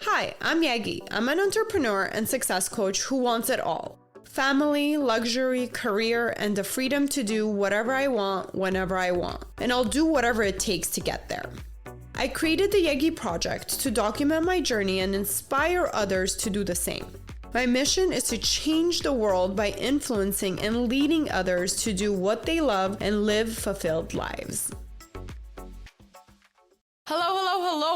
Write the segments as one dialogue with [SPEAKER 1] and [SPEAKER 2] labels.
[SPEAKER 1] Hi, I'm Yegi. I'm an entrepreneur and success coach who wants it all. Family, luxury, career, and the freedom to do whatever I want, whenever I want. And I'll do whatever it takes to get there. I created the Yegi Project to document my journey and inspire others to do the same. My mission is to change the world by influencing and leading others to do what they love and live fulfilled lives. Hello.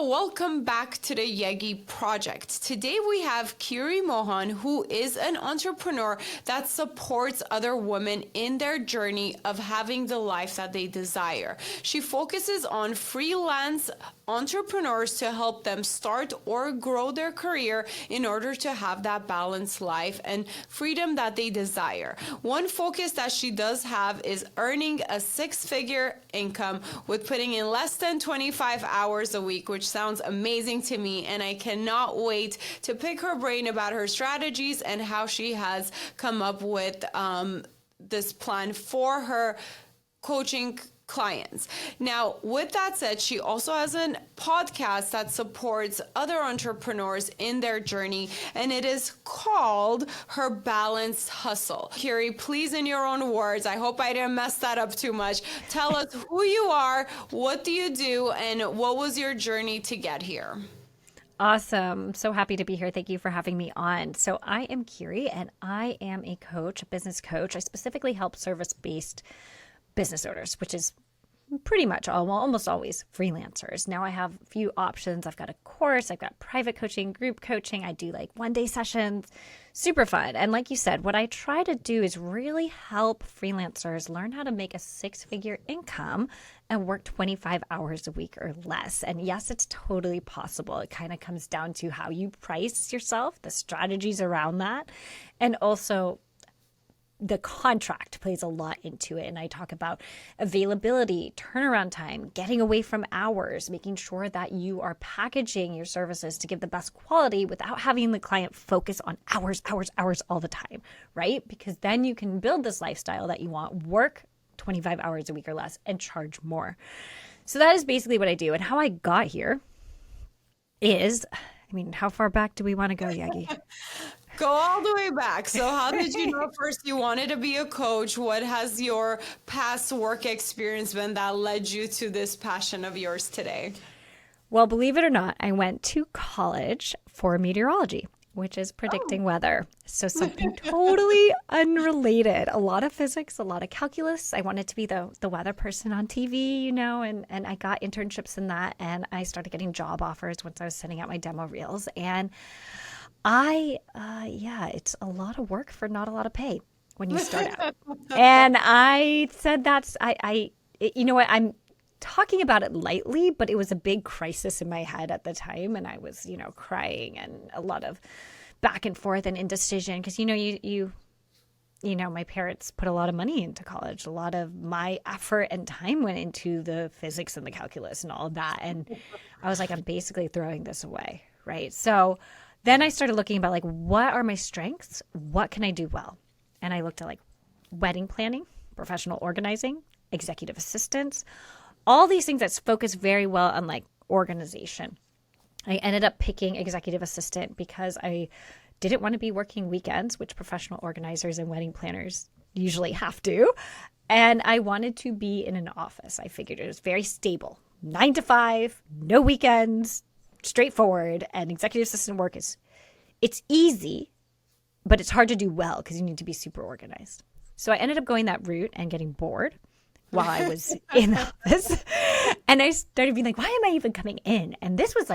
[SPEAKER 1] Welcome back to the Yegi Project. Today we have Kiri Mohan, who is an entrepreneur that supports other women in their journey of having the life that they desire. She focuses on freelance entrepreneurs to help them start or grow their career in order to have that balanced life and freedom that they desire. One focus that she does have is earning a six-figure income with putting in less than 25 hours a week, which sounds amazing to me, and I cannot wait to pick her brain about her strategies and how she has come up with this plan for her coaching clients. Now, with that said, she also has a podcast that supports other entrepreneurs in their journey, and it is called Her Balanced Hustle. Kiri, please, in your own words, I hope I didn't mess that up too much. Tell us who you are, what do you do, and what was your journey to get here?
[SPEAKER 2] Awesome. So happy to be here. Thank you for having me on. So I am Kiri, and I am a coach, a business coach. I specifically help service-based business owners, which is pretty much almost always freelancers. Now I have a few options. I've got a course, I've got private coaching, group coaching. I do like one-day sessions, super fun. And like you said, what I try to do is really help freelancers learn how to make a six-figure income and work 25 hours a week or less. And yes, it's totally possible. It kind of comes down to how you price yourself, the strategies around that, and also the contract plays a lot into it. And I talk about availability, turnaround time, getting away from hours, making sure that you are packaging your services to give the best quality without having the client focus on hours all the time, right? Because then you can build this lifestyle that you want, work 25 hours a week or less, and charge more. So that is basically what I do. And how I got here is, how far back do we want to go, Yegi?
[SPEAKER 1] Go all the way back. So how did you know first you wanted to be a coach? What has your past work experience been that led you to this passion of yours today?
[SPEAKER 2] Well, believe it or not, I went to college for meteorology, which is predicting weather. So something totally unrelated. A lot of physics, a lot of calculus. I wanted to be the weather person on TV, and I got internships in that. And I started getting job offers once I was sending out my demo reels. And it's a lot of work for not a lot of pay when you start out. And I said you know what, I'm talking about it lightly, but it was a big crisis in my head at the time. And I was, crying and a lot of back and forth and indecision because, my parents put a lot of money into college. A lot of my effort and time went into the physics and the calculus and all of that. And I was like, I'm basically throwing this away, right? So then I started looking about what are my strengths? What can I do well? And I looked at wedding planning, professional organizing, executive assistance, all these things that focus very well on organization. I ended up picking executive assistant because I didn't want to be working weekends, which professional organizers and wedding planners usually have to. And I wanted to be in an office. I figured it was very stable, 9 to 5, no weekends, straightforward. And executive assistant work it's easy, but it's hard to do well because you need to be super organized. So I ended up going that route and getting bored while I was in the office. And I started being why am I even coming in? And this was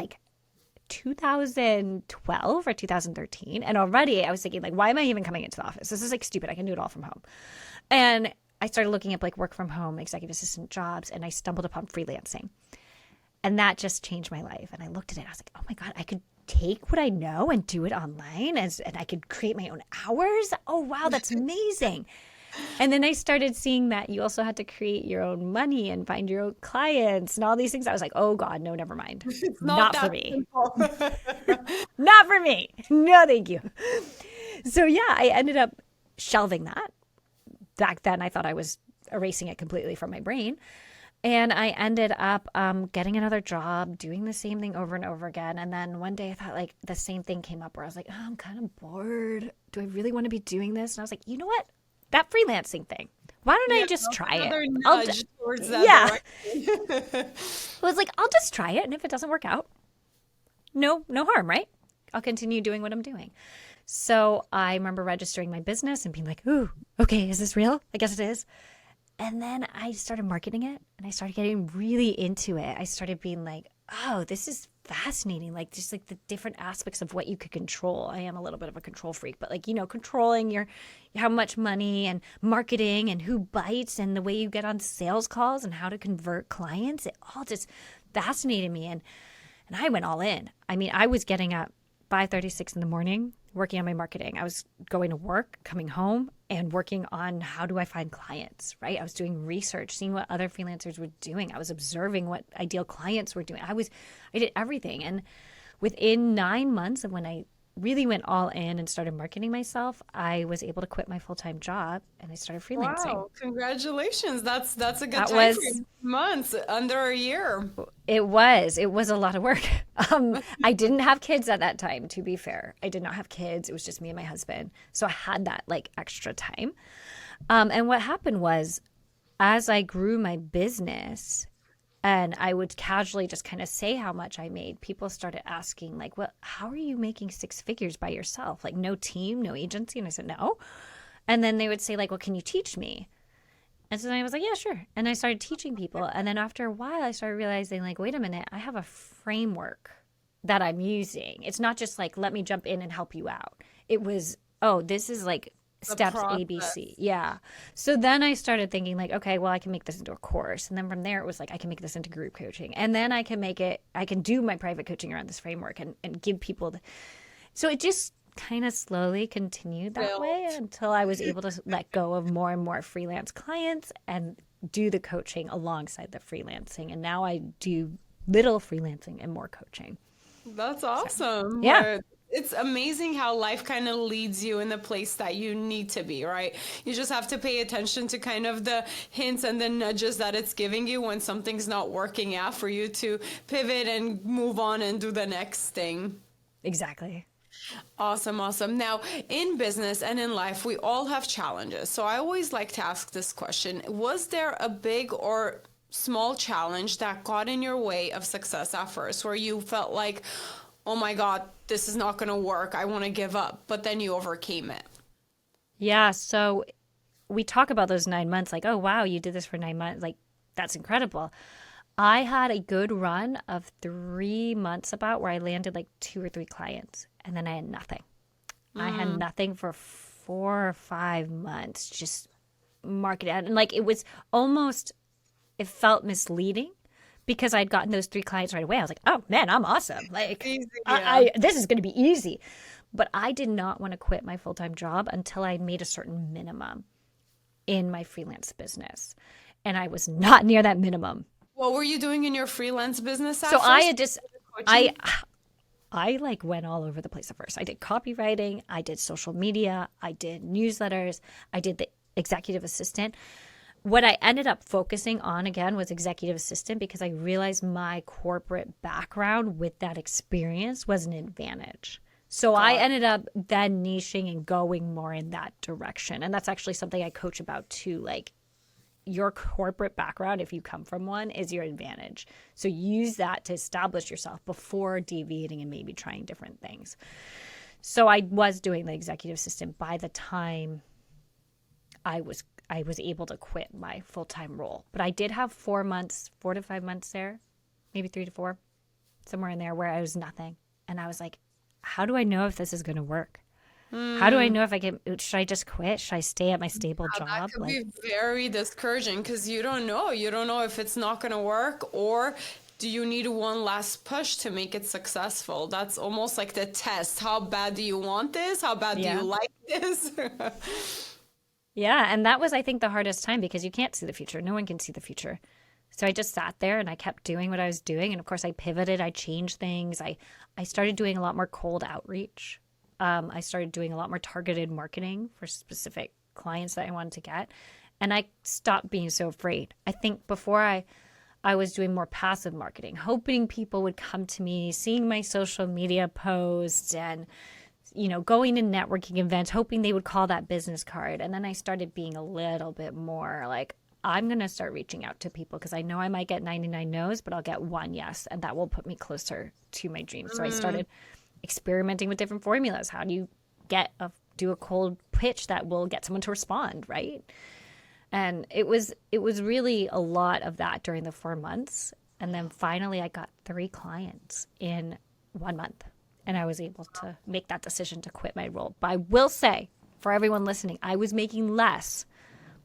[SPEAKER 2] 2012 or 2013. And already I was thinking why am I even coming into the office? This is stupid. I can do it all from home. And I started looking up work from home, executive assistant jobs, and I stumbled upon freelancing. And that just changed my life. And I looked at it. I was oh my God, I could take what I know and do it online and I could create my own hours. Oh, wow, that's amazing. And then I started seeing that you also had to create your own money and find your own clients and all these things. I was oh God, no, never mind.
[SPEAKER 1] It's
[SPEAKER 2] not for me. Not for me. No, thank you. So I ended up shelving that. Back then, I thought I was erasing it completely from my brain. And I ended up getting another job, doing the same thing over and over again. And then one day I thought like the same thing came up where I was like, oh, I'm kind of bored. Do I really want to be doing this? And I was like, you know what? That freelancing thing. Why don't I
[SPEAKER 1] Yeah,
[SPEAKER 2] just try it?
[SPEAKER 1] another nudge towards that
[SPEAKER 2] Yeah.
[SPEAKER 1] direction.
[SPEAKER 2] I was like, I'll just try it. And if it doesn't work out, no harm, right? I'll continue doing what I'm doing. So I remember registering my business and being like, ooh, okay, is this real? I guess it is. And then I started marketing it and I started getting really into it. I started being like, oh, this is fascinating. Like just like the different aspects of what you could control. I am a little bit of a control freak, but like, controlling your how much money and marketing and who bites and the way you get on sales calls and how to convert clients. It all just fascinated me. And I went all in. I mean, I was getting up 5:36 in the morning working on my marketing. I was going to work, coming home, and working on how do I find clients, right? I was doing research, seeing what other freelancers were doing. I was observing what ideal clients were doing. I did everything. And within 9 months of when I really went all in and started marketing myself, I was able to quit my full-time job and I started freelancing.
[SPEAKER 1] Wow, congratulations. That's a good
[SPEAKER 2] That
[SPEAKER 1] time
[SPEAKER 2] was
[SPEAKER 1] frame. Months, under a year.
[SPEAKER 2] It was a lot of work. I didn't have kids at that time, to be fair. I did not have kids. It was just me and my husband. So I had that like extra time. And what happened was as I grew my business and I would casually just kind of say how much I made, people started asking like, well, how are you making 6 figures by yourself? Like no team, no agency? And I said, no. And then they would say like, well, can you teach me? And so then I was like, yeah, sure. And I started teaching people. And then after a while, I started realizing, like, wait a minute, I have a framework that I'm using. It's not just like, let me jump in and help you out. It was, oh, this is like
[SPEAKER 1] The
[SPEAKER 2] steps
[SPEAKER 1] process.
[SPEAKER 2] ABC. Yeah. So then I started thinking, like, okay, well, I can make this into a course. And then from there, it was like, I can make this into group coaching. And then I can do my private coaching around this framework and give people so it just kind of slowly continued that way until I was able to let go of more and more freelance clients and do the coaching alongside the freelancing. And now I do little freelancing and more coaching.
[SPEAKER 1] That's awesome.
[SPEAKER 2] Yeah,
[SPEAKER 1] It's amazing how life kind of leads you in the place that you need to be, right? You just have to pay attention to kind of the hints and the nudges that it's giving you when something's not working out for you to pivot and move on and do the next thing.
[SPEAKER 2] exactly.
[SPEAKER 1] Awesome, awesome. Now, in business and in life, we all have challenges. So I always like to ask this question. Was there a big or small challenge that got in your way of success at first, where you felt like, oh my God, this is not going to work. I want to give up. But then you overcame it.
[SPEAKER 2] Yeah. So we talk about those 9 months like, oh, wow, you did this for 9 months. Like, that's incredible. I had a good run of 3 months about where I landed like 2 or 3 clients and then I had nothing. I had nothing for 4 or 5 months, just market out. And like it was almost, it felt misleading because I'd gotten those 3 clients right away. I was like, oh man, I'm awesome. Like
[SPEAKER 1] Easy, yeah.
[SPEAKER 2] this is going to be easy. But I did not want to quit my full-time job until I made a certain minimum in my freelance business. And I was not near that minimum.
[SPEAKER 1] What were you doing in your freelance business at
[SPEAKER 2] So I
[SPEAKER 1] first?
[SPEAKER 2] had just,
[SPEAKER 1] Coaching?
[SPEAKER 2] I like went all over the place at first. I did copywriting, I did social media, I did newsletters, I did the executive assistant. What I ended up focusing on again was executive assistant because I realized my corporate background with that experience was an advantage. So I ended up then niching and going more in that direction. And that's actually something I coach about too. Like your corporate background, if you come from one, is your advantage. So use that to establish yourself before deviating and maybe trying different things. So I was doing the executive assistant by the time I was able to quit my full-time role. But I did have 4 months, 4 to 5 months there, maybe 3 to 4, somewhere in there where I was nothing. And I was like, how do I know if this is going to work? How do I know if I can, should I just quit? Should I stay at my stable
[SPEAKER 1] That
[SPEAKER 2] job?
[SPEAKER 1] could
[SPEAKER 2] Like,
[SPEAKER 1] be very discouraging because you don't know. You don't know if it's not going to work, or do you need one last push to make it successful? That's almost like the test. How bad do you want this? How bad do
[SPEAKER 2] yeah.
[SPEAKER 1] you like this?
[SPEAKER 2] Yeah. And that was, I think, the hardest time because you can't see the future. No one can see the future. So I just sat there and I kept doing what I was doing. And of course, I pivoted. I changed things. I started doing a lot more cold outreach. I started doing a lot more targeted marketing for specific clients that I wanted to get. And I stopped being so afraid. I think before I I was doing more passive marketing, hoping people would come to me, seeing my social media posts and, going to networking events, hoping they would call that business card. And then I started being a little bit more like, I'm going to start reaching out to people because I know I might get 99 no's, but I'll get one yes. And that will put me closer to my dream. So I started experimenting with different formulas. How do you do a cold pitch that will get someone to respond, right? And it was really a lot of that during the 4 months. And then finally I got 3 clients in 1 month. And I was able to make that decision to quit my role. But I will say, for everyone listening, I was making less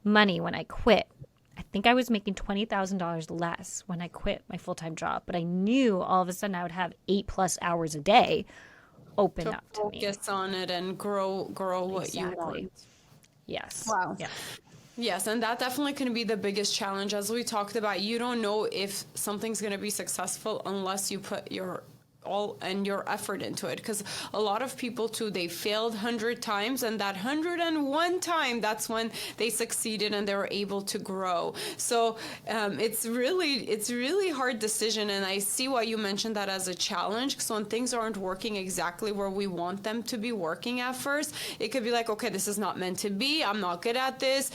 [SPEAKER 2] money when I quit. I think I was making $20,000 less when I quit my full-time job. But I knew all of a sudden I would have 8+ hours a day open up to me.
[SPEAKER 1] Focus on it and grow what you want.
[SPEAKER 2] Yes.
[SPEAKER 1] Wow.
[SPEAKER 2] Yeah.
[SPEAKER 1] Yes, and that definitely can be the biggest challenge. As we talked about, you don't know if something's going to be successful unless you put your all and your effort into it, because a lot of people too, they failed 100 times, and that 101 time, that's when they succeeded and they were able to grow. So it's really hard decision, and I see why you mentioned that as a challenge. So when things aren't working exactly where we want them to be working at first, it could be like, okay, this is not meant to be, I'm not good at this.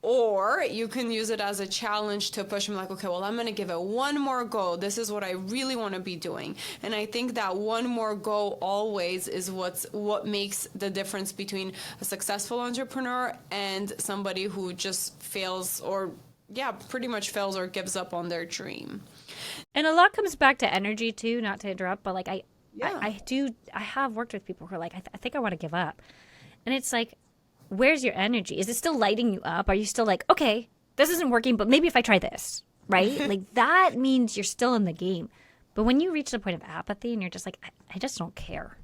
[SPEAKER 1] Or you can use it as a challenge to push me, like, okay, well, I'm going to give it one more go. This is what I really want to be doing. And I think that one more go always is what makes the difference between a successful entrepreneur and somebody who just fails or, pretty much fails or gives up on their dream.
[SPEAKER 2] And a lot comes back to energy too, not to interrupt, but like I have worked with people who are like, I think I want to give up. And it's like, where's your energy? Is it still lighting you up? Are you still like, okay, this isn't working, but maybe if I try this, right? Like that means you're still in the game. But when you reach the point of apathy and you're just like, I just don't care,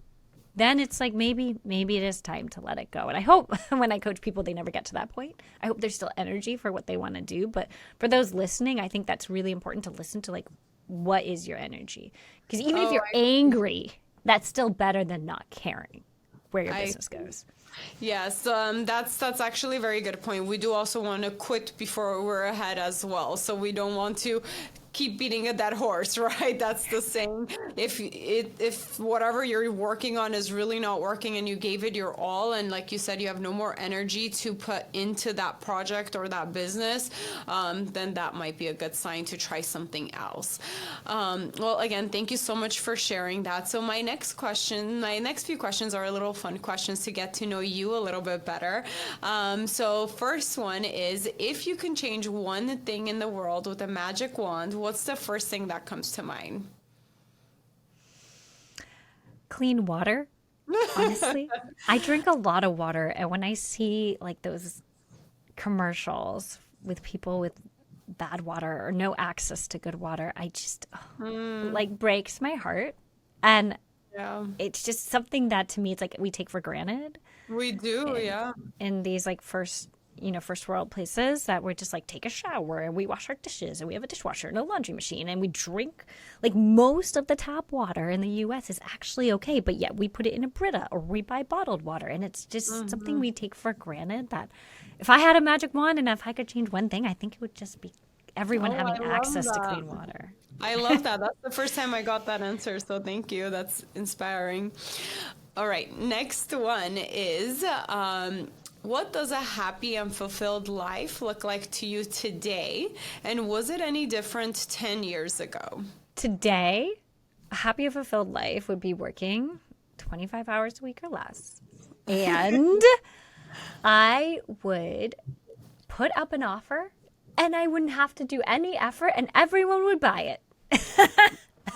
[SPEAKER 2] then it's like maybe it is time to let it go. And I hope when I coach people, they never get to that point. I hope there's still energy for what they want to do. But for those listening, I think that's really important to listen to, like, what is your energy? Because even if you're angry, that's still better than not caring where your business goes.
[SPEAKER 1] Yes, that's actually a very good point. We do also want to quit before we're ahead as well. So we don't want to keep beating a dead horse, right? That's the same. If whatever you're working on is really not working and you gave it your all, and like you said, you have no more energy to put into that project or that business, then that might be a good sign to try something else. Well, again, thank you so much for sharing that. So my next few questions are a little fun questions to get to know you a little bit better. So first one is, if you can change one thing in the world with a magic wand, what's the first thing that comes to mind?
[SPEAKER 2] Clean water. Honestly, I drink a lot of water, and when I see like those commercials with people with bad water or no access to good water, I just like breaks my heart. And it's just something that to me, it's like we take for granted.
[SPEAKER 1] We do,
[SPEAKER 2] in these like first world places, that we're just like, take a shower and we wash our dishes and we have a dishwasher and a laundry machine and we drink. Like most of the tap water in the US is actually okay, but yet we put it in a Brita or we buy bottled water, and it's just something we take for granted. That if I had a magic wand and if I could change one thing, I think it would just be everyone having access to clean water.
[SPEAKER 1] I love that. That's the first time I got that answer, so thank you. That's inspiring. All right, next one is, what does a happy and fulfilled life look like to you today? And was it any different 10 years ago?
[SPEAKER 2] Today, a happy and fulfilled life would be working 25 hours a week or less. And I would put up an offer and I wouldn't have to do any effort and everyone would buy it.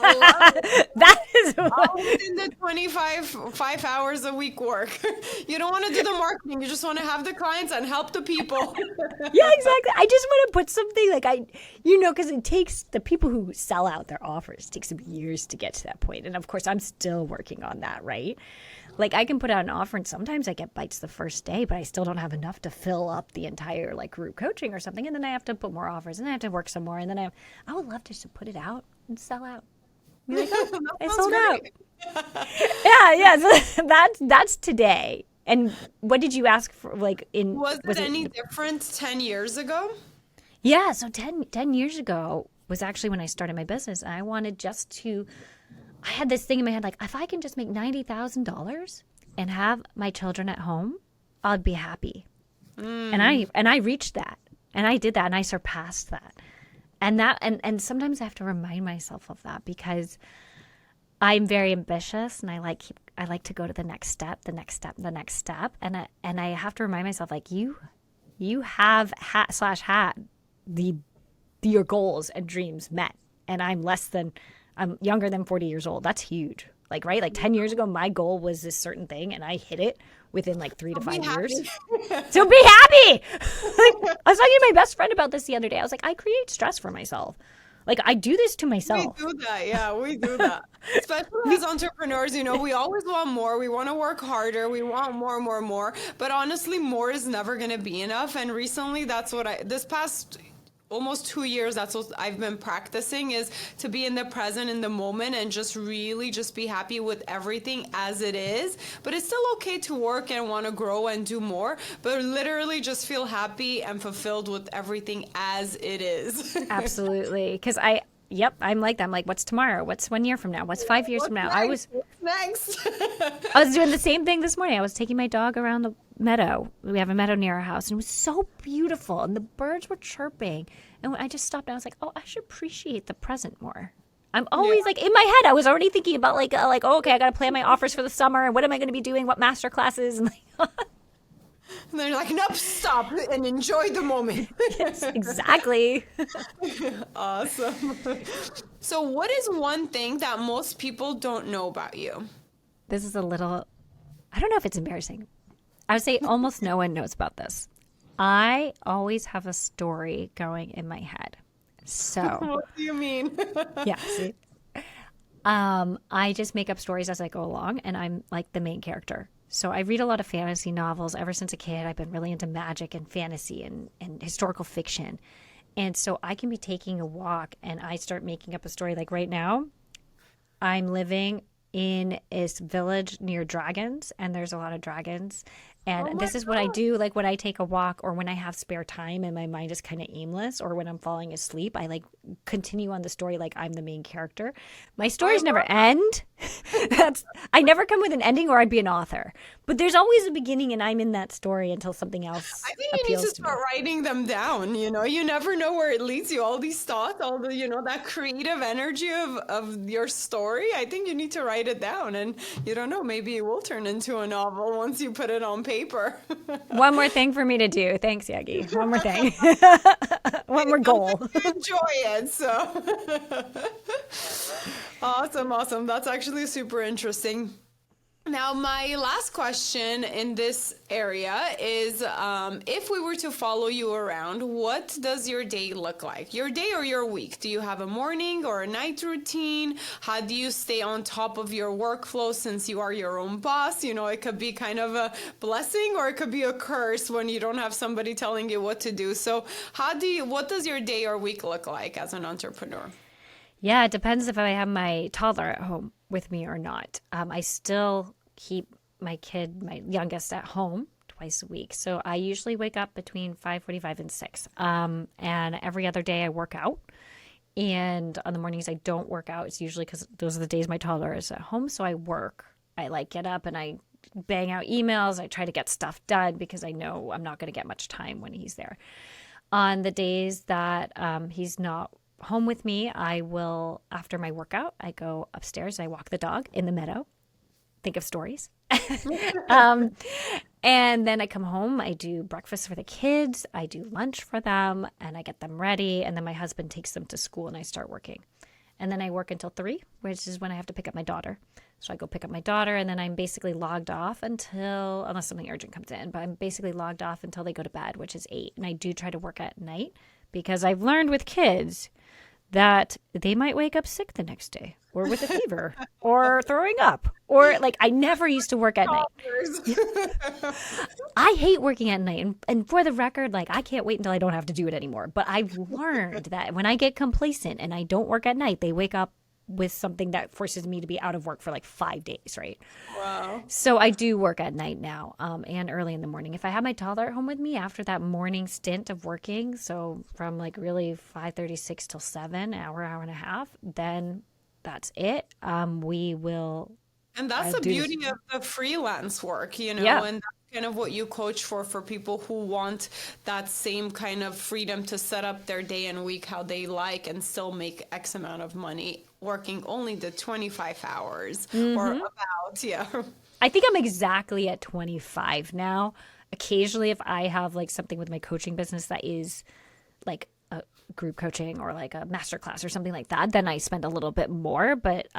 [SPEAKER 2] That is what
[SPEAKER 1] in the 5 hours a week work. You don't want to do the marketing. You just want to have the clients and help the people.
[SPEAKER 2] Yeah, exactly. I just want to put something like because it takes the people who sell out their offers, it takes them years to get to that point. And of course, I'm still working on that, right? Like I can put out an offer and sometimes I get bites the first day, but I still don't have enough to fill up the entire like group coaching or something. And then I have to put more offers and then I have to work some more. And then I would love just to put it out and sell out. Be like, oh, I sold out. Yeah. So that's today. And what did you ask for? Like,
[SPEAKER 1] was it any different 10 years ago?
[SPEAKER 2] Yeah. So 10 years ago, was actually when I started my business. And I wanted I had this thing in my head, like, if I can just make $90,000 and have my children at home, I'd be happy. And I reached that, and I did that, and I surpassed that. And sometimes I have to remind myself of that, because I'm very ambitious, and I like to go to the next step, the next step, the next step. And I have to remind myself, like, you have had your goals and dreams met. And I'm younger than 40 years old. That's huge. Like, right? Like 10 years ago, my goal was this certain thing, and I hit it within like 3 to 5 years. So be happy. Like, I was talking to my best friend about this the other day. I was like, I create stress for myself. Like, I do this to myself.
[SPEAKER 1] We do that. Yeah, we do that. Especially as entrepreneurs, we always want more. We want to work harder. We want more, more, more. But honestly, more is never going to be enough. And recently, that's what this past almost 2 years, that's what I've been practicing, is to be in the present, in the moment, and just really just be happy with everything as it is. But it's still okay to work and want to grow and do more, but literally just feel happy and fulfilled with everything as it is.
[SPEAKER 2] Absolutely. Because I'm like that. I'm like, what's tomorrow? What's 1 year from now? What's 5 years from now?
[SPEAKER 1] What's next?
[SPEAKER 2] I was doing the same thing this morning. I was taking my dog around the meadow. We have a meadow near our house, and it was so beautiful, and the birds were chirping. And I just stopped and I was like, oh, I should appreciate the present more. I'm always like, in my head, I was already thinking about oh, okay, I got to plan my offers for the summer, and what am I going to be doing? What master classes? And
[SPEAKER 1] and then you're like, nope, stop and enjoy the moment.
[SPEAKER 2] Yes, exactly.
[SPEAKER 1] Awesome. So what is one thing that most people don't know about you?
[SPEAKER 2] This is I don't know if it's embarrassing. I would say almost no one knows about this. I always have a story going in my head. So
[SPEAKER 1] what do you mean?
[SPEAKER 2] Yeah. See? I just make up stories as I go along, and I'm like the main character. So I read a lot of fantasy novels. Ever since a kid, I've been really into magic and fantasy and historical fiction. And so I can be taking a walk and I start making up a story. Like right now, I'm living in this village near dragons, and there's a lot of dragons. And this is what I do, like when I take a walk or when I have spare time and my mind is kind of aimless, or when I'm falling asleep, I like continue on the story like I'm the main character. My stories never end. I never come with an ending, or I'd be an author. But there's always a beginning, and I'm in that story until something else
[SPEAKER 1] I think you need to start writing them down. You never know where it leads you. All these thoughts, all the, that creative energy of your story. I think you need to write it down, and you don't know, maybe it will turn into a novel once you put it on paper.
[SPEAKER 2] One more thing for me to do. Thanks, Yegi. One more thing. One more goal.
[SPEAKER 1] Enjoy it. So awesome. That's actually super interesting. Now, my last question in this area is, if we were to follow you around, what does your day look like? Your day or your week? Do you have a morning or a night routine? How do you stay on top of your workflow since you are your own boss? It could be kind of a blessing, or it could be a curse when you don't have somebody telling you what to do. So what does your day or week look like as an entrepreneur?
[SPEAKER 2] Yeah, it depends if I have my toddler at home with me or not. I still keep my youngest, at home twice a week. So I usually wake up between 5:45 and 6. And every other day I work out. And on the mornings I don't work out. It's usually because those are the days my toddler is at home. So I work. I get up and I bang out emails. I try to get stuff done because I know I'm not going to get much time when he's there. On the days that he's not home with me, I will, after my workout, I go upstairs. I walk the dog in the meadow. Think of stories. And then I come home, I do breakfast for the kids, I do lunch for them, and I get them ready. And then my husband takes them to school and I start working. And then I work until 3, which is when I have to pick up my daughter. So I go pick up my daughter, and then I'm basically logged off unless something urgent comes in, but I'm basically logged off until they go to bed, which is 8. And I do try to work at night because I've learned with kids that they might wake up sick the next day, or with a fever, or throwing up, or I never used to work at night. I hate working at night. And for the record, I can't wait until I don't have to do it anymore. But I've learned that when I get complacent and I don't work at night, they wake up with something that forces me to be out of work for like 5 days, right?
[SPEAKER 1] Wow.
[SPEAKER 2] So I do work at night now, and early in the morning. If I have my toddler at home with me after that morning stint of working, so from like really 5:36 till 7, hour and a half, then that's it. We will
[SPEAKER 1] And that's the
[SPEAKER 2] do this.
[SPEAKER 1] beauty of the freelance work,
[SPEAKER 2] Yeah.
[SPEAKER 1] and that's kind of what you coach for people who want that same kind of freedom to set up their day and week how they like and still make X amount of money working only the 25 hours or about, yeah.
[SPEAKER 2] I think I'm exactly at 25 now. Occasionally, if I have like something with my coaching business that is like a group coaching or like a masterclass or something like that, then I spend a little bit more. But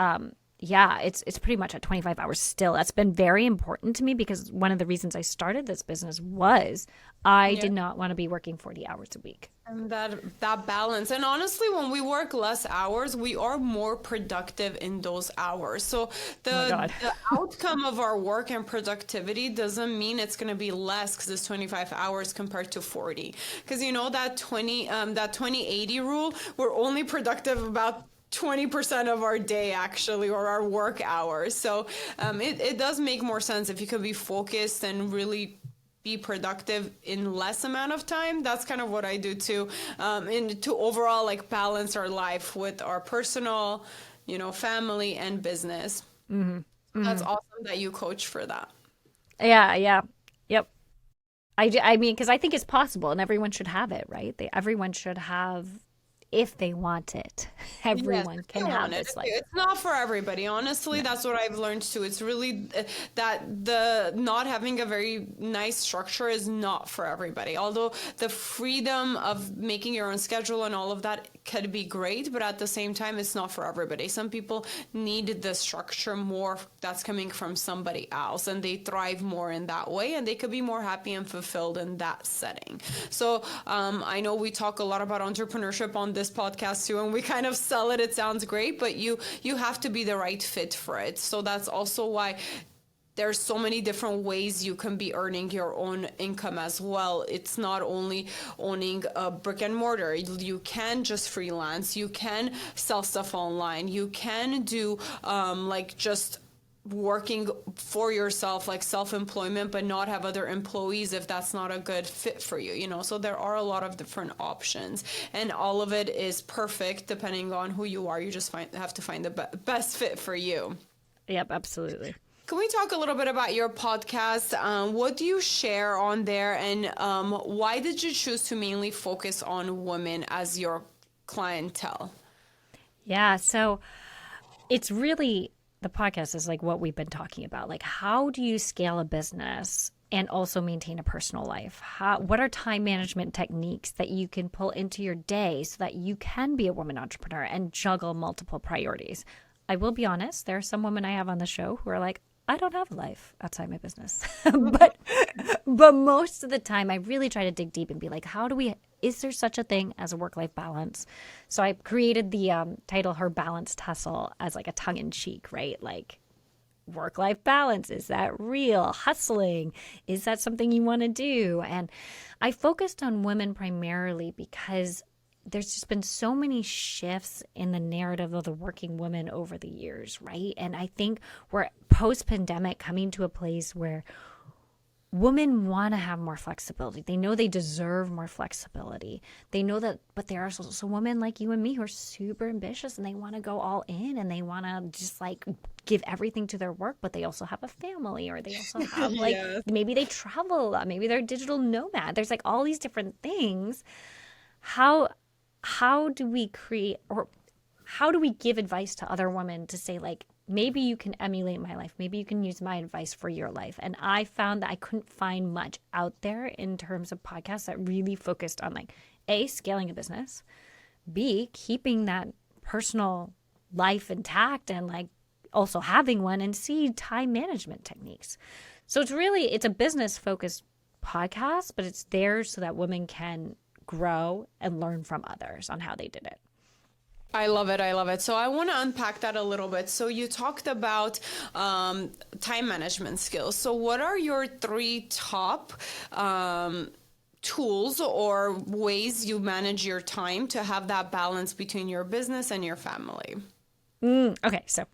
[SPEAKER 2] yeah, it's pretty much at 25 hours still. That's been very important to me because one of the reasons I started this business was I
[SPEAKER 1] Yeah.
[SPEAKER 2] did not want to be working 40 hours a week.
[SPEAKER 1] And that balance. And honestly, when we work less hours, we are more productive in those hours. So
[SPEAKER 2] Oh my God.
[SPEAKER 1] the outcome of our work and productivity doesn't mean it's going to be less because it's 25 hours compared to 40. Because that 20-80 rule, we're only productive about 20% of our day actually, or our work hours. So it does make more sense if you could be focused and really be productive in less amount of time. That's kind of what I do too, and to overall like balance our life with our personal, family and business. That's awesome that you coach for that.
[SPEAKER 2] Yeah, yeah. Yep. I mean, because I think it's possible and everyone should have it, right? Everyone should have, if they want it,
[SPEAKER 1] Yes,
[SPEAKER 2] everyone
[SPEAKER 1] if
[SPEAKER 2] can
[SPEAKER 1] you
[SPEAKER 2] have
[SPEAKER 1] want it.
[SPEAKER 2] this life.
[SPEAKER 1] It's not for everybody. Honestly, that's what I've learned too. It's really that the not having a very nice structure is not for everybody. Although the freedom of making your own schedule and all of that could be great, but at the same time, it's not for everybody. Some people need the structure more that's coming from somebody else, and they thrive more in that way, and they could be more happy and fulfilled in that setting. So I know we talk a lot about entrepreneurship on this podcast too, and we kind of sell it. It sounds great, but you have to be the right fit for it. So that's also why there's so many different ways you can be earning your own income as well. It's not only owning a brick and mortar. You can just freelance. You can sell stuff online. You can do like just working for yourself, like self-employment, but not have other employees if that's not a good fit for you, so there are a lot of different options, and all of it is perfect depending on who you are. You just have to find the best fit for you.
[SPEAKER 2] Yep, absolutely.
[SPEAKER 1] Can we talk a little bit about your podcast? What do you share on there, and why did you choose to mainly focus on women as your clientele?
[SPEAKER 2] Yeah, so it's really, the podcast is like what we've been talking about. Like, how do you scale a business and also maintain a personal life? What are time management techniques that you can pull into your day so that you can be a woman entrepreneur and juggle multiple priorities? I will be honest, there are some women I have on the show who are like, I don't have a life outside my business. but most of the time I really try to dig deep and be like, is there such a thing as a work-life balance? So I created the title Her Balanced Hustle as like a tongue-in-cheek, right? Like, work-life balance, is that real? Hustling, is that something you want to do? And I focused on women primarily because there's just been so many shifts in the narrative of the working woman over the years, right? And I think we're post-pandemic coming to a place where women want to have more flexibility. They know they deserve more flexibility. They know that, but there are also women like you and me who are super ambitious and they want to go all in and they want to just like give everything to their work, but they also have a family, or they also have like,
[SPEAKER 1] Yes.
[SPEAKER 2] maybe they travel a lot, maybe they're a digital nomad. There's like all these different things. How do we create, or how do we give advice to other women to say like, maybe you can emulate my life. Maybe you can use my advice for your life. And I found that I couldn't find much out there in terms of podcasts that really focused on like, A, scaling a business, B, keeping that personal life intact and like also having one, and C, time management techniques. So it's a business focused podcast, but it's there so that women can grow and learn from others on how they did it.
[SPEAKER 1] I love it. I love it. So I want to unpack that a little bit. So you talked about time management skills. So what are your 3 top tools or ways you manage your time to have that balance between your business and your family?
[SPEAKER 2] Okay, so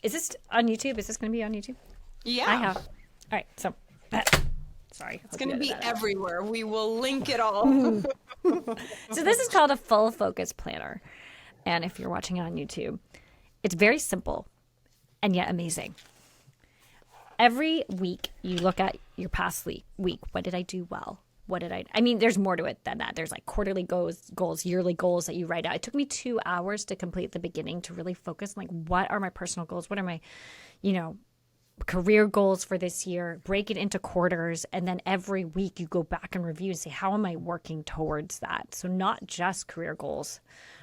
[SPEAKER 2] is this on YouTube? Is this going to be on YouTube?
[SPEAKER 1] Yeah.
[SPEAKER 2] I have. All right, so sorry.
[SPEAKER 1] It's going to be everywhere. We will link it all.
[SPEAKER 2] So this is called a full focus planner. And if you're watching it on YouTube, it's very simple and yet amazing. Every week you look at your past week. What did I do well? I mean, there's more to it than that. There's like quarterly goals, yearly goals that you write out. It took me 2 hours to complete the beginning to really focus on like, what are my personal goals? What are my, career goals for this year? Break it into quarters. And then every week you go back and review and say, how am I working towards that? So not just career goals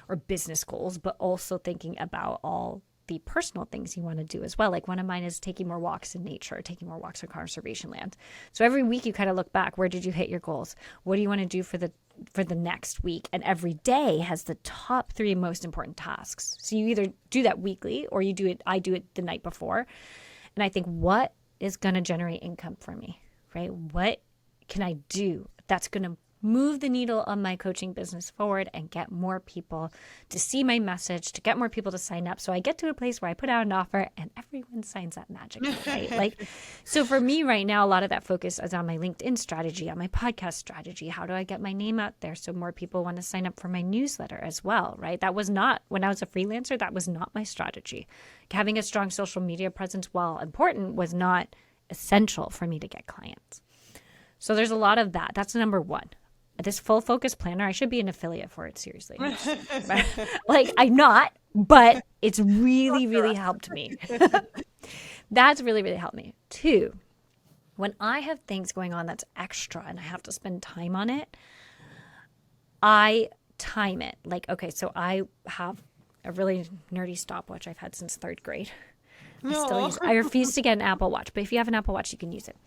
[SPEAKER 2] or business goals, but also thinking about all the personal things you want to do as well. Like one of mine is taking more walks in nature, taking more walks in conservation land. So every week you kind of look back, where did you hit your goals? What do you want to do for the next week? And every day has the top 3 most important tasks. So you either do that weekly or I do it the night before. And I think, what is going to generate income for me, right? What can I do that's going to move the needle on my coaching business forward and get more people to see my message, to get more people to sign up. So I get to a place where I put out an offer and everyone signs up magically, right? So for me right now, a lot of that focus is on my LinkedIn strategy, on my podcast strategy. How do I get my name out there so more people want to sign up for my newsletter as well, right? That was not, when I was a freelancer, that was not my strategy. Having a strong social media presence, while important, was not essential for me to get clients. So there's a lot of that. That's number 1. This full focus planner, I should be an affiliate for it, seriously. Like, I'm not, but it's really, really helped me. That's really, really helped me. 2, when I have things going on that's extra and I have to spend time on it, I time it. Like, okay, so I have a really nerdy stopwatch I've had since 3rd grade. I refuse to get an Apple Watch, but if you have an Apple Watch, you can use it.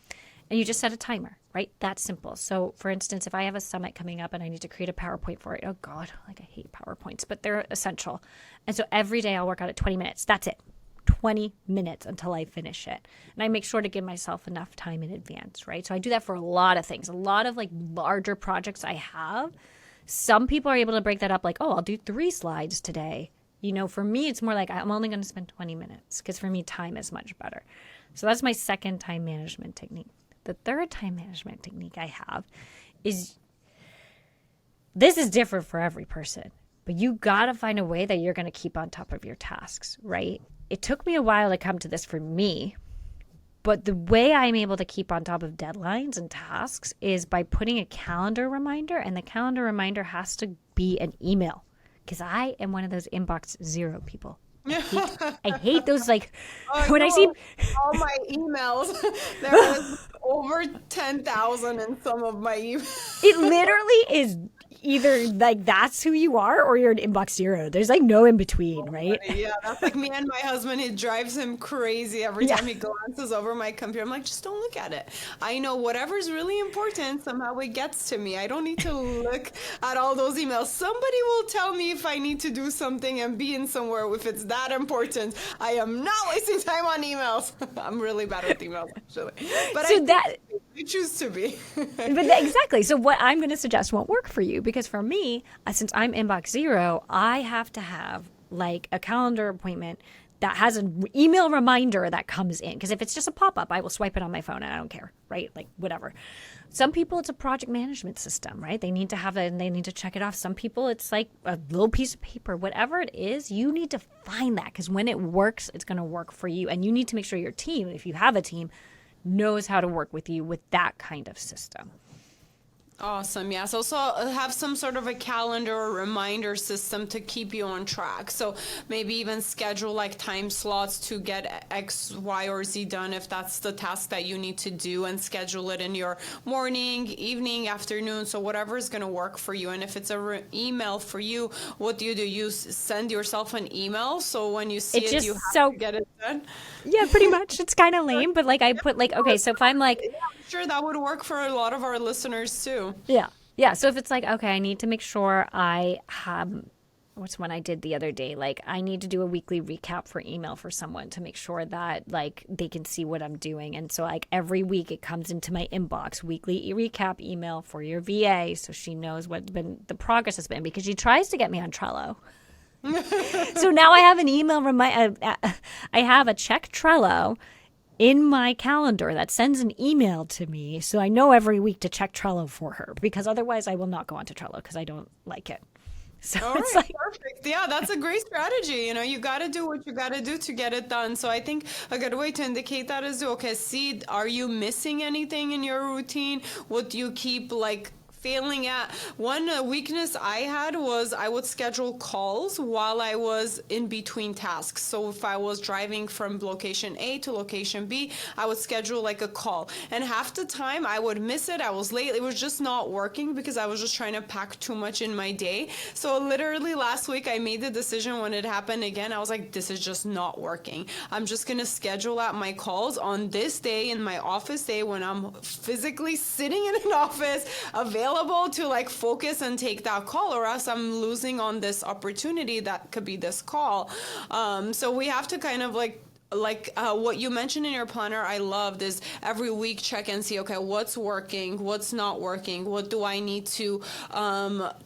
[SPEAKER 2] And you just set a timer, right? That's simple. So for instance, if I have a summit coming up and I need to create a PowerPoint for it, oh God, like I hate PowerPoints, but they're essential. And so every day I'll work on it 20 minutes. That's it. 20 minutes until I finish it. And I make sure to give myself enough time in advance, right? So I do that for a lot of things, a lot of like larger projects I have. Some people are able to break that up like, oh, I'll do 3 slides today. For me, it's more like I'm only going to spend 20 minutes because for me, time is much better. So that's my 2nd time management technique. The 3rd time management technique I have is, this is different for every person, but you got to find a way that you're going to keep on top of your tasks, right? It took me a while to come to this for me, but the way I'm able to keep on top of deadlines and tasks is by putting a calendar reminder, and the calendar reminder has to be an email, because I am one of those inbox 0 people. I hate those, like, when I see
[SPEAKER 1] all my emails, there is over 10,000 in some of my emails.
[SPEAKER 2] It literally is either like that's who you are or you're an inbox 0. There's like no in between, right?
[SPEAKER 1] Yeah, that's like me and my husband. It drives him crazy every time he glances over my computer. I'm like, just don't look at it. I know whatever's really important, somehow it gets to me. I don't need to look at all those emails. Somebody will tell me if I need to do something and be in somewhere if it's that important. I am not wasting time on emails. I'm really bad with emails, actually. But
[SPEAKER 2] so
[SPEAKER 1] I choose to be.
[SPEAKER 2] Exactly. So what I'm going to suggest won't work for you, because for me, since I'm inbox 0, I have to have like a calendar appointment that has an email reminder that comes in. Because if it's just a pop-up, I will swipe it on my phone and I don't care, right? Like whatever. Some people, it's a project management system, right? They need to have it and they need to check it off. Some people, it's like a little piece of paper. Whatever it is, you need to find that, because when it works, it's going to work for you. And you need to make sure your team, if you have a team, knows how to work with you with that kind of system.
[SPEAKER 1] Awesome. Yeah. So have some sort of a calendar or reminder system to keep you on track. So maybe even schedule like time slots to get X, Y, or Z done if that's the task that you need to do, and schedule it in your morning, evening, afternoon. So whatever is going to work for you. And if it's a email for you, what do? You send yourself an email. So when you see it, you have to get it done.
[SPEAKER 2] Yeah, pretty much. It's kind of lame, but like I put like, okay, so if I'm like,
[SPEAKER 1] yeah, I'm sure that would work for a lot of our listeners too.
[SPEAKER 2] Yeah. Yeah. So if it's like, okay, I need to make sure I have, what's one I did the other day? Like I need to do a weekly recap for email for someone to make sure that like they can see what I'm doing. And so like every week it comes into my inbox, weekly recap email for your VA. So she knows what the progress has been, because she tries to get me on Trello. So now I have an email I have a check Trello in my calendar that sends an email to me, so I know every week to check Trello for her, because otherwise I will not go onto Trello because I don't like it. So
[SPEAKER 1] All
[SPEAKER 2] it's
[SPEAKER 1] right,
[SPEAKER 2] like,
[SPEAKER 1] perfect. Yeah, that's a great strategy. You got to do what you got to do to get it done. So I think a good way to indicate that is, okay, see, are you missing anything in your routine? What do you keep like failing at? One weakness I had was I would schedule calls while I was in between tasks. So if I was driving from location A to location B, I would schedule like a call. And half the time I would miss it. I was late. It was just not working because I was just trying to pack too much in my day. So literally last week I made the decision when it happened again. I was like, this is just not working. I'm just going to schedule out my calls on this day, in my office day, when I'm physically sitting in an office available to like focus and take that call, or else I'm losing on this opportunity that could be this call. So we have to kind of like what you mentioned in your planner, I love this. Every week check and see, okay, what's working, what's not working, what do I need to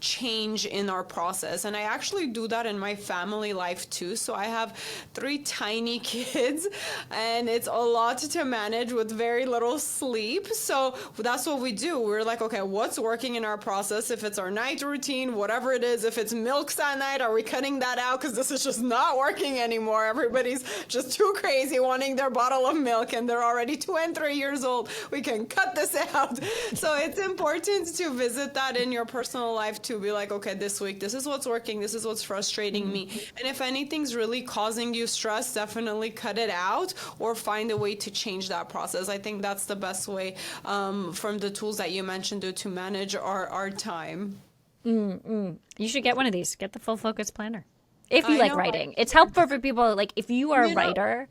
[SPEAKER 1] change in our process. And I actually do that in my family life too. So I have 3 tiny kids, and it's a lot to manage with very little sleep. So that's what we do. We're like, okay, what's working in our process? If it's our night routine, whatever it is, if it's milks at night, are we cutting that out? Because this is just not working anymore. Everybody's just too crazy wanting their bottle of milk, and they're already 2 and 3 years old. We can cut this out. So it's important to visit that in your personal life, to be like, okay, this week, this is what's working, this is what's frustrating me. And if anything's really causing you stress, definitely cut it out or find a way to change that process. I think that's the best way from the tools that you mentioned to manage our time.
[SPEAKER 2] you should get one of these. Get the full focus planner. If you
[SPEAKER 1] I
[SPEAKER 2] like
[SPEAKER 1] know.
[SPEAKER 2] writing, it's helpful for people. Like if you are a
[SPEAKER 1] You know,
[SPEAKER 2] writer,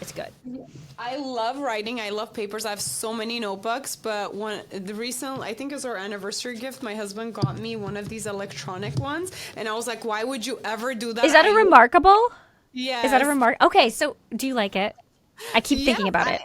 [SPEAKER 2] it's good.
[SPEAKER 1] I love writing. I love papers. I have so many notebooks, but I think it was our anniversary gift, my husband got me one of these electronic ones, and I was like, why would you ever do that?
[SPEAKER 2] Is that a remarkable?
[SPEAKER 1] Yes.
[SPEAKER 2] Is that a remark? Okay, so do you like it? I keep thinking about it.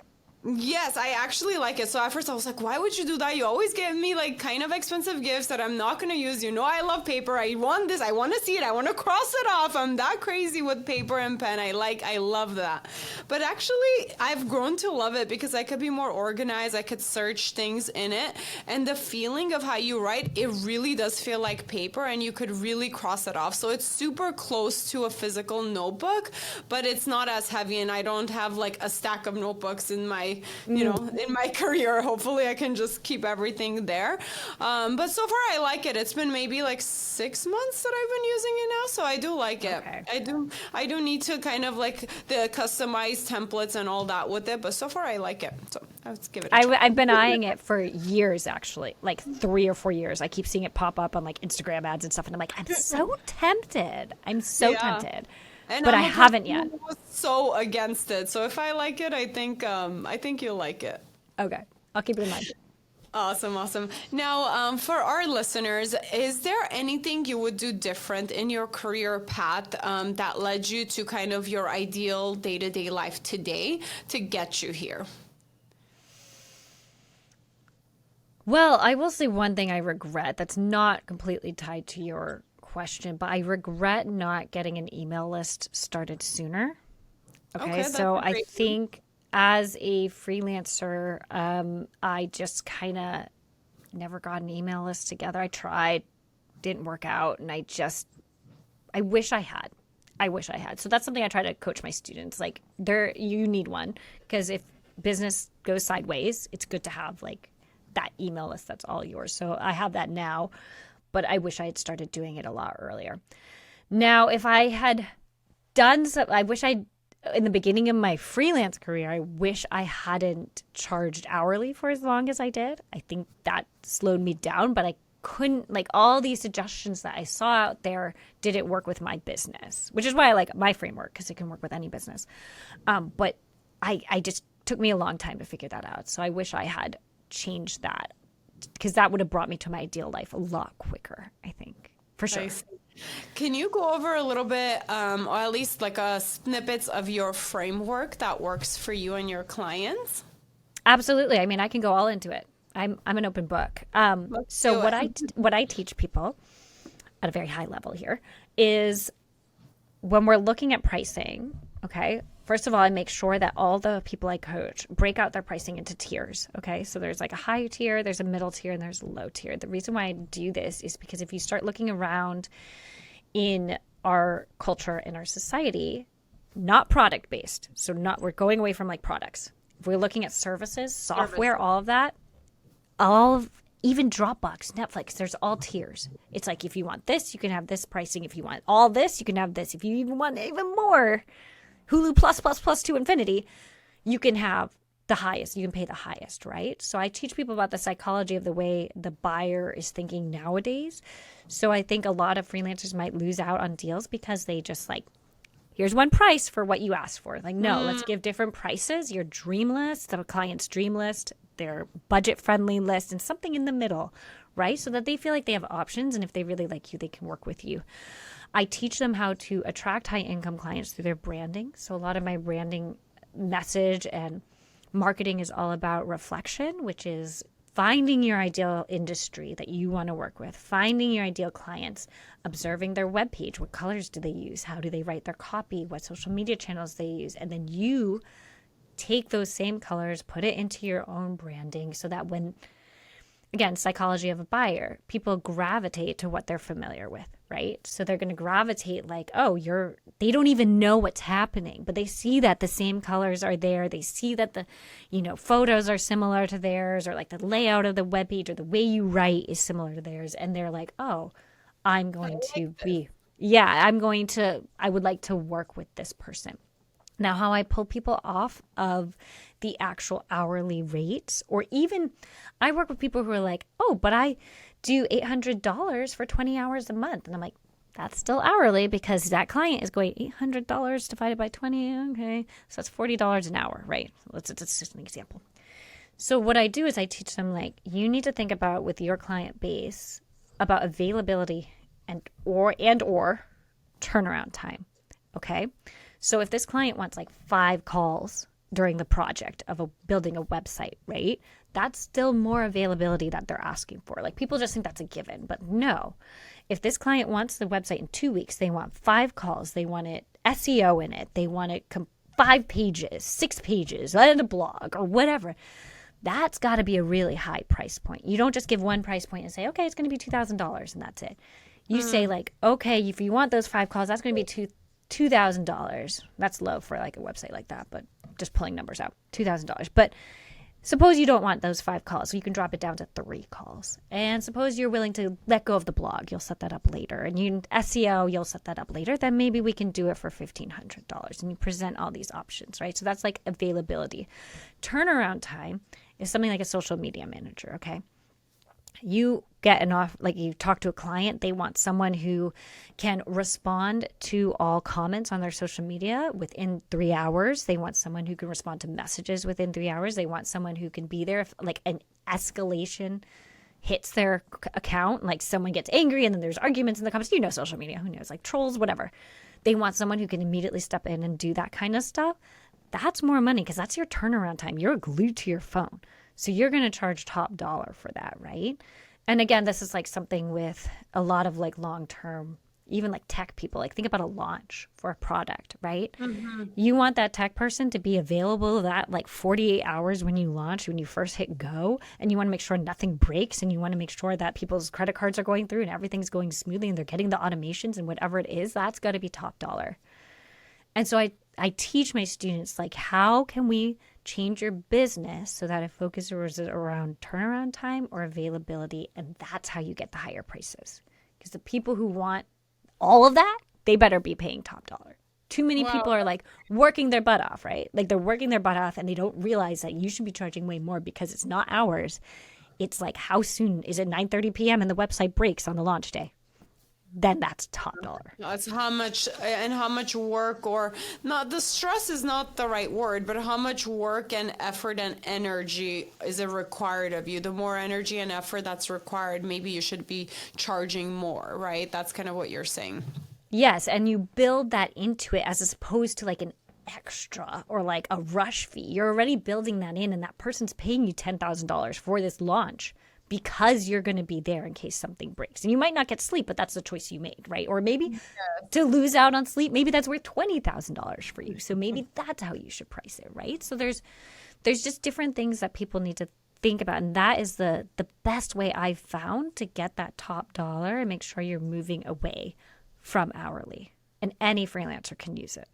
[SPEAKER 1] Yes, I actually like it. So at first I was like, why would you do that? You always give me like kind of expensive gifts that I'm not going to use. I love paper. I want this. I want to see it. I want to cross it off. I'm that crazy with paper and pen. I love that. But actually, I've grown to love it because I could be more organized. I could search things in it. And the feeling of how you write, it really does feel like paper, and you could really cross it off. So it's super close to a physical notebook, but it's not as heavy, and I don't have like a stack of notebooks in my in my career. Hopefully I can just keep everything there. But so far I like it. It's been maybe like 6 months that I've been using it now. So I do like it.
[SPEAKER 2] Okay.
[SPEAKER 1] I do need to kind of like the customized templates and all that with it. But so far I like it. So let's give it a try.
[SPEAKER 2] I've been eyeing it for years, actually, like 3 or 4 years. I keep seeing it pop up on like Instagram ads and stuff, and I'm like, I'm so tempted. I'm so
[SPEAKER 1] Yeah.
[SPEAKER 2] tempted.
[SPEAKER 1] And
[SPEAKER 2] But I
[SPEAKER 1] I'm a
[SPEAKER 2] haven't
[SPEAKER 1] person
[SPEAKER 2] yet.
[SPEAKER 1] who was so against it. So if I like it, I think you'll like it.
[SPEAKER 2] Okay, I'll keep it in mind.
[SPEAKER 1] Awesome, awesome. Now, for our listeners, is there anything you would do different in your career path that led you to kind of your ideal day-to-day life today to get you here?
[SPEAKER 2] Well, I will say one thing I regret that's not completely tied to your question, but I regret not getting an email list started sooner. Okay,
[SPEAKER 1] That's
[SPEAKER 2] so
[SPEAKER 1] a
[SPEAKER 2] I
[SPEAKER 1] great.
[SPEAKER 2] think as a freelancer, I just kind of never got an email list together. I tried, didn't work out, and I wish I had. I wish I had. So that's something I try to coach my students. Like, you need one, because if business goes sideways, it's good to have like that email list that's all yours. So I have that now, but I wish I had started doing it a lot earlier. Now, if I had done so, in the beginning of my freelance career, I wish I hadn't charged hourly for as long as I did. I think that slowed me down, but I couldn't, like, all these suggestions that I saw out there didn't work with my business, which is why I like my framework, because it can work with any business. But I just took me a long time to figure that out. So I wish I had changed that, because that would have brought me to my ideal life a lot quicker, I think, for sure.
[SPEAKER 1] Nice. Can you go over a little bit, or at least like snippets of your framework that works for you and your clients?
[SPEAKER 2] Absolutely. I mean, I can go all into it. I'm an open book. So
[SPEAKER 1] do
[SPEAKER 2] what
[SPEAKER 1] it.
[SPEAKER 2] what I teach people at a very high level here is when we're looking at pricing, okay, first of all, I make sure that all the people I coach break out their pricing into tiers, okay? So there's like a high tier, there's a middle tier, and there's a low tier. The reason why I do this is because if you start looking around in our culture, in our society, not product-based, so we're going away from like products. If we're looking at services, software, all of that, even Dropbox, Netflix, there's all tiers. It's like, if you want this, you can have this pricing. If you want all this, you can have this. If you even want even more, Hulu plus to infinity, you can have the highest. You can pay the highest, right? So I teach people about the psychology of the way the buyer is thinking nowadays. So I think a lot of freelancers might lose out on deals because they just like, here's one price for what you asked for. Like, no, let's give different prices. Your dream list, the client's dream list, their budget-friendly list, and something in the middle, right? So that they feel like they have options, and if they really like you, they can work with you. I teach them how to attract high-income clients through their branding. So a lot of my branding message and marketing is all about reflection, which is finding your ideal industry that you want to work with, finding your ideal clients, observing their webpage. What colors do they use? How do they write their copy? What social media channels they use? And then you take those same colors, put it into your own branding so that when, again, psychology of a buyer, people gravitate to what they're familiar with, right? So they're going to gravitate like, oh, they don't even know what's happening, but they see that the same colors are there. They see that the, photos are similar to theirs, or like the layout of the webpage or the way you write is similar to theirs. And they're like, oh, I would like to work with this person. Now, how I pull people off of the actual hourly rates, or even I work with people who are like, oh, but I do $800 for 20 hours a month. And I'm like, that's still hourly because that client is going $800 divided by 20. Okay. So that's $40 an hour, right? That's just an example. So what I do is I teach them, like, you need to think about with your client base about availability and or turnaround time. Okay. So if this client wants like 5 calls during the project of building a website, right? That's still more availability that they're asking for. Like, people just think that's a given, but no. If this client wants the website in 2 weeks, they want 5 calls, they want it SEO in it, they want it 5 pages, 6 pages, and a blog or whatever. That's got to be a really high price point. You don't just give one price point and say, okay, it's going to be $2,000 and that's it. You say like, okay, if you want those 5 calls, that's going to be $2,000. That's low for like a website like that, but just pulling numbers out, $2,000. But suppose you don't want those 5 calls, so you can drop it down to 3 calls. And suppose you're willing to let go of the blog, you'll set that up later. And SEO, you'll set that up later. Then maybe we can do it for $1,500. And you present all these options, right? So that's like availability. Turnaround time is something like a social media manager, okay? You get you talk to a client, they want someone who can respond to all comments on their social media within 3 hours. They want someone who can respond to messages within 3 hours. They want someone who can be there if like an escalation hits their account, like someone gets angry and then there's arguments in the comments. Social media, who knows, like trolls, whatever. They want someone who can immediately step in and do that kind of stuff. That's more money because that's your turnaround time. You're glued to your phone. So you're going to charge top dollar for that, right? And again, this is like something with a lot of like long-term, even like tech people, like think about a launch for a product, right? Mm-hmm. You want that tech person to be available that like 48 hours when you launch, when you first hit go, and you want to make sure nothing breaks, and you want to make sure that people's credit cards are going through and everything's going smoothly and they're getting the automations and whatever it is, that's got to be top dollar. And so I teach my students, like, how can we change your business so that it focuses around turnaround time or availability, and that's how you get the higher prices. Because the people who want all of that, they better be paying top dollar. Too many people are like working their butt off, right? Like they're working their butt off and they don't realize that you should be charging way more because it's not hours. It's like, how soon is it 9:30 p.m. and the website breaks on the launch day? Then that's top dollar.
[SPEAKER 1] That's how much work, or not, the stress is not the right word, but how much work and effort and energy is it required of you? The more energy and effort that's required, maybe you should be charging more, right? That's kind of what you're saying.
[SPEAKER 2] Yes, and you build that into it as opposed to like an extra or like a rush fee. You're already building that in, and that person's paying you $10,000 for this launch. because you're going to be there in case something breaks. And you might not get sleep, but that's the choice you made, right? Or maybe to lose out on sleep, maybe that's worth $20,000 for you. So maybe that's how you should price it, right? So there's just different things that people need to think about. And that is the best way I've found to get that top dollar and make sure you're moving away from hourly. And any freelancer can use it.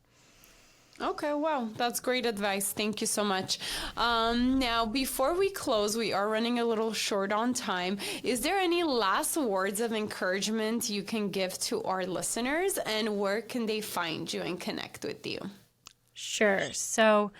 [SPEAKER 1] Okay, wow, that's great advice. Thank you so much. Now, before we close, we are running a little short on time. Is there any last words of encouragement you can give to our listeners, and where can they find you and connect with you?
[SPEAKER 2] Sure. So,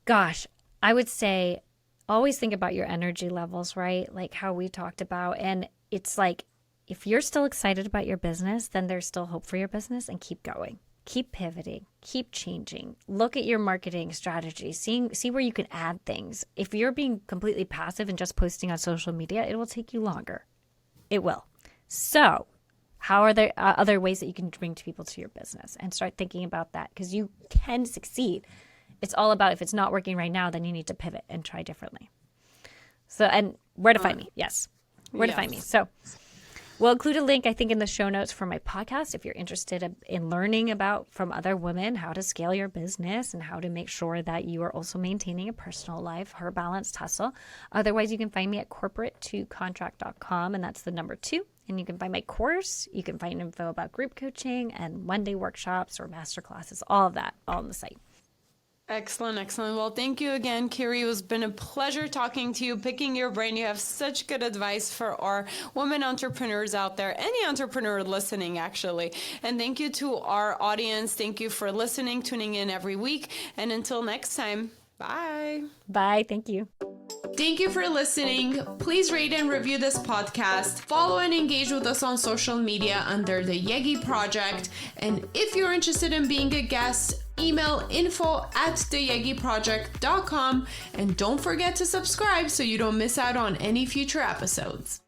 [SPEAKER 2] gosh, I would say always think about your energy levels, right? Like how we talked about. And it's like, if you're still excited about your business, then there's still hope for your business, and keep going. Keep pivoting, keep changing. Look at your marketing strategy, see where you can add things. If you're being completely passive and just posting on social media, it will take you longer. It will. So how are there other ways that you can bring people to your business, and start thinking about that, because you can succeed. It's all about, if it's not working right now, then you need to pivot and try differently. So, and where to find me? Yes. Where to find me. So we'll include a link, I think, in the show notes for my podcast if you're interested in learning about from other women how to scale your business and how to make sure that you are also maintaining a personal life, her balanced hustle. Otherwise, you can find me at corporate2contract.com, and that's the number 2. And you can find my course. You can find info about group coaching and one-day workshops or masterclasses, all of that, all on the site.
[SPEAKER 1] Excellent, excellent. Well, thank you again, Kiri. It's been a pleasure talking to you, picking your brain. You have such good advice for our women entrepreneurs out there, any entrepreneur listening, actually. And thank you to our audience. Thank you for listening, tuning in every week. And until next time, bye.
[SPEAKER 2] Bye. Thank you.
[SPEAKER 1] Thank you for listening. Please rate and review this podcast. Follow and engage with us on social media under the Yegi Project. And if you're interested in being a guest, email info@theyegiproject.com. And don't forget to subscribe so you don't miss out on any future episodes.